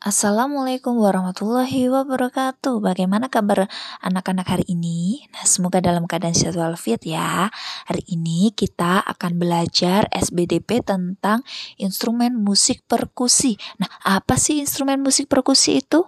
Assalamualaikum warahmatullahi wabarakatuh. Bagaimana kabar anak-anak hari ini? Nah, semoga dalam keadaan sehat walafiat ya. Hari ini kita akan belajar SBDP tentang instrumen musik perkusi. Nah, apa sih instrumen musik perkusi itu?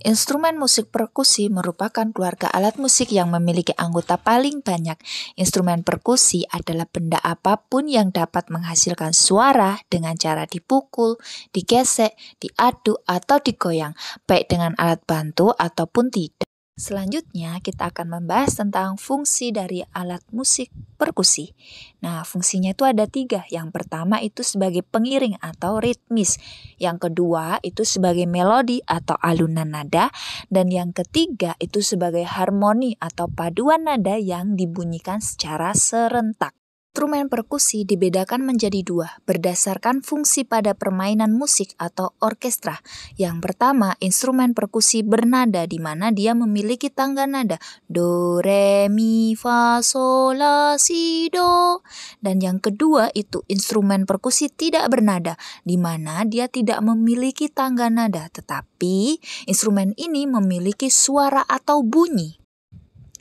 Instrumen musik perkusi merupakan keluarga alat musik yang memiliki anggota paling banyak. Instrumen perkusi adalah benda apapun yang dapat menghasilkan suara dengan cara dipukul, digesek, diaduk, atau digoyang, baik dengan alat bantu ataupun tidak. Selanjutnya, kita akan membahas tentang fungsi dari alat musik perkusi. Nah, fungsinya itu ada 3. Yang pertama itu sebagai pengiring atau ritmis. Yang kedua itu sebagai melodi atau alunan nada. Dan yang ketiga itu sebagai harmoni atau paduan nada yang dibunyikan secara serentak. Instrumen perkusi dibedakan menjadi 2 berdasarkan fungsi pada permainan musik atau orkestra. Yang pertama, instrumen perkusi bernada di mana dia memiliki tangga nada do, re, mi, fa, sol, la, si, do. Dan yang kedua itu instrumen perkusi tidak bernada di mana dia tidak memiliki tangga nada, tetapi instrumen ini memiliki suara atau bunyi.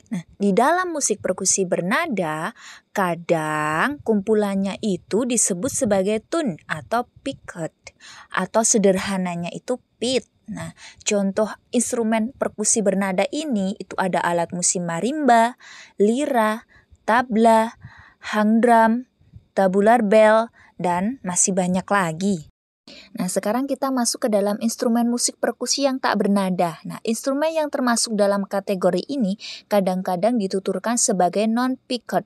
Nah, di dalam musik perkusi bernada, kadang kumpulannya itu disebut sebagai tune atau picket, atau sederhananya itu pit. Nah, contoh instrumen perkusi bernada ini itu ada alat musik marimba, lira, tabla, hang drum, tabular bell, dan masih banyak lagi. Nah, sekarang kita masuk ke dalam instrumen musik perkusi yang tak bernada. Nah, instrumen yang termasuk dalam kategori ini kadang-kadang dituturkan sebagai non-picket,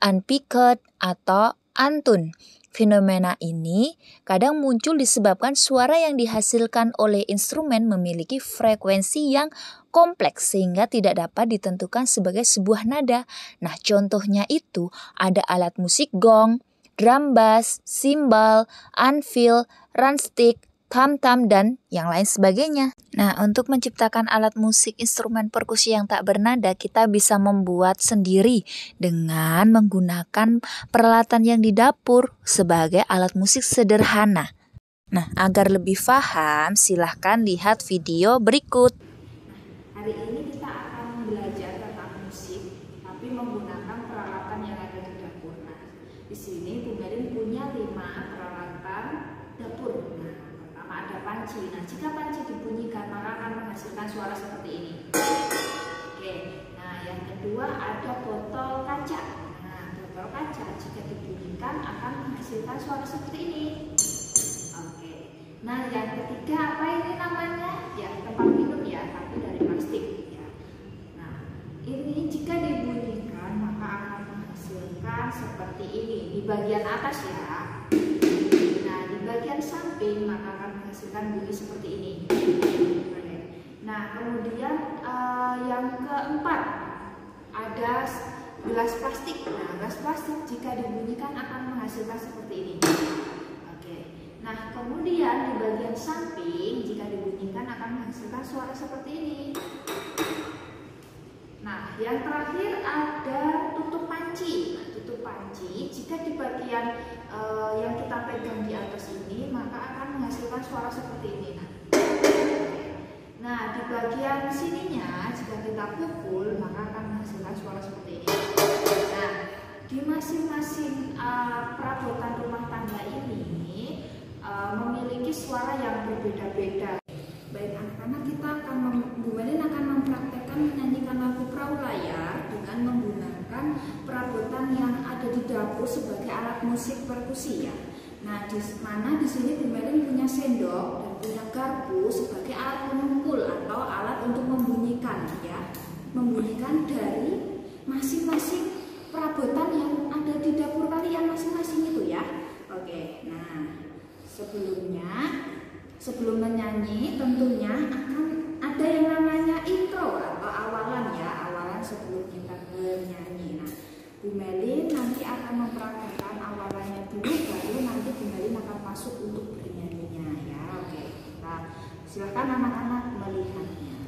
unpicket, atau untune. Fenomena ini kadang muncul disebabkan suara yang dihasilkan oleh instrumen memiliki frekuensi yang kompleks sehingga tidak dapat ditentukan sebagai sebuah nada. Nah, contohnya itu ada alat musik gong, drum bass, cymbal, anvil, runstick, tam-tam, dan yang lain sebagainya. Nah, untuk menciptakan alat musik instrumen perkusi yang tak bernada, kita bisa membuat sendiri dengan menggunakan peralatan yang di dapur sebagai alat musik sederhana. Nah, agar lebih paham, silahkan lihat video berikut. Hari ini kita akan belajar tentang musik, tapi menggunakan peralatan yang ada di dapur. Nah, di sini Bu Merin punya 5 peralatan dapur. Nah, pertama ada panci. Nah, jika panci dibunyikan maka akan menghasilkan suara seperti ini. Oke. Nah, yang kedua ada botol kaca. Nah, botol kaca jika dibunyikan akan menghasilkan suara seperti ini. Oke. Nah, yang ketiga apa ini namanya? Ya, tempat minum ya, tapi dari plastik ya. Nah, ini jika dibunyikan maka akan menghasilkan seperti ini di bagian atas ya. Nah, di bagian samping maka akan menghasilkan bunyi seperti ini. Nah, kemudian yang keempat ada gelas plastik. Nah, gelas plastik jika dibunyikan akan menghasilkan seperti ini. Oke. Nah, kemudian di bagian samping jika dibunyikan akan menghasilkan suara seperti ini. Nah, yang terakhir ada tutup panci. Nah, tutup panci jika di bagian yang kita pegang di atas ini maka akan menghasilkan suara seperti ini. Nah, di bagian sininya jika kita pukul maka akan menghasilkan suara seperti ini. Nah, di masing-masing perabotan rumah tangga ini memiliki suara yang berbeda-beda. Baik anak-anak, kita akan Bu Merin akan mempraktekkan menyanyikan lagu Praulaya dengan menggunakan perabotan yang ada di dapur sebagai alat musik perkusi ya. Nah, di mana di sini Bu Merin punya sendok dan punya garpu sebagai alat pemukul atau alat untuk membunyikan ya. Membunyikan dari masing-masing perabotan yang ada di dapur kalian masing-masing itu ya. Oke. Nah, sebelum menyanyi tentunya akan ada yang namanya intro atau awalan ya, awalan sebelum kita bernyanyi. Nah, Bu Melin nanti akan mempraktekkan awalannya dulu, baru nanti Bu Melin akan masuk untuk bernyanyinya ya. Oke, nah, silakan anak-anak melihatnya.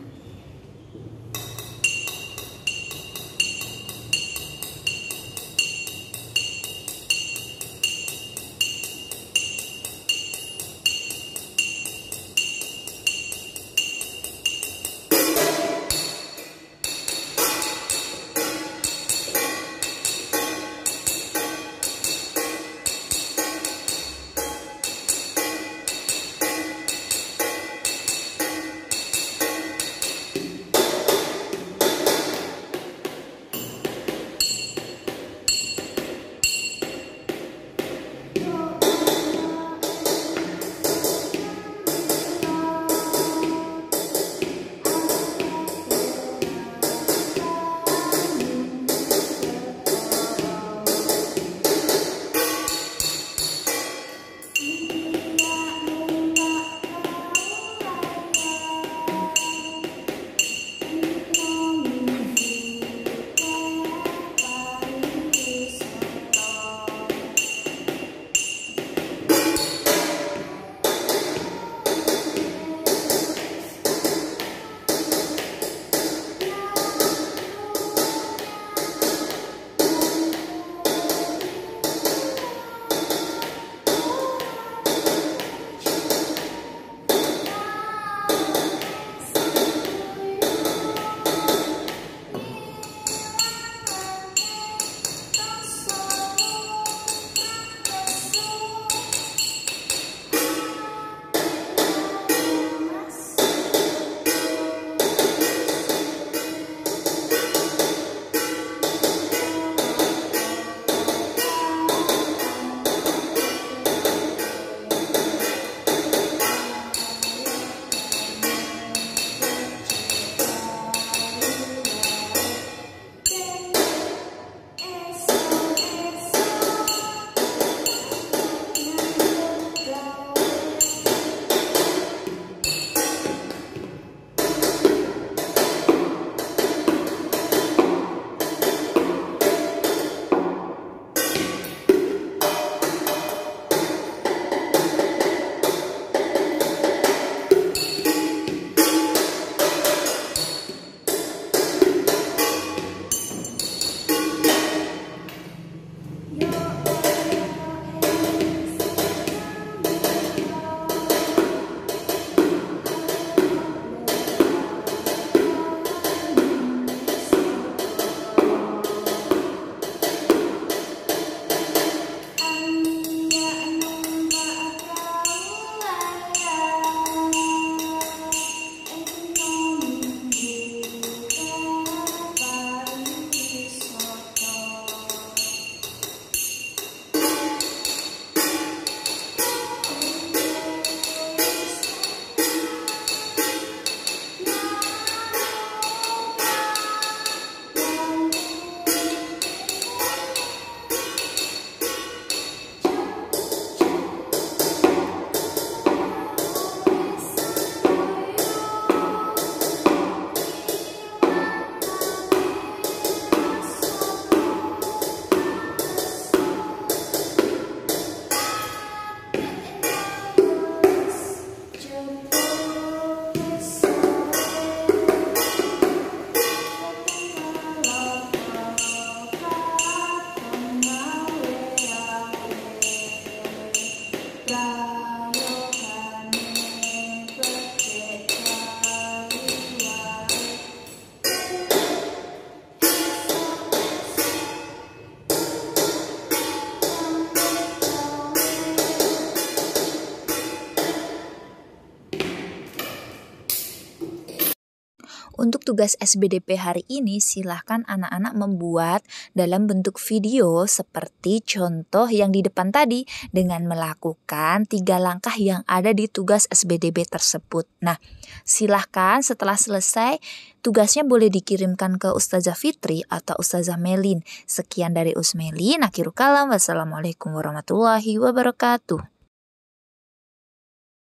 Untuk tugas SBDP hari ini, silahkan anak-anak membuat dalam bentuk video seperti contoh yang di depan tadi dengan melakukan 3 langkah yang ada di tugas SBDP tersebut. Nah, silahkan setelah selesai, tugasnya boleh dikirimkan ke Ustazah Fitri atau Ustazah Melin. Sekian dari Usmelin, akhirul kalam. Wassalamualaikum warahmatullahi wabarakatuh.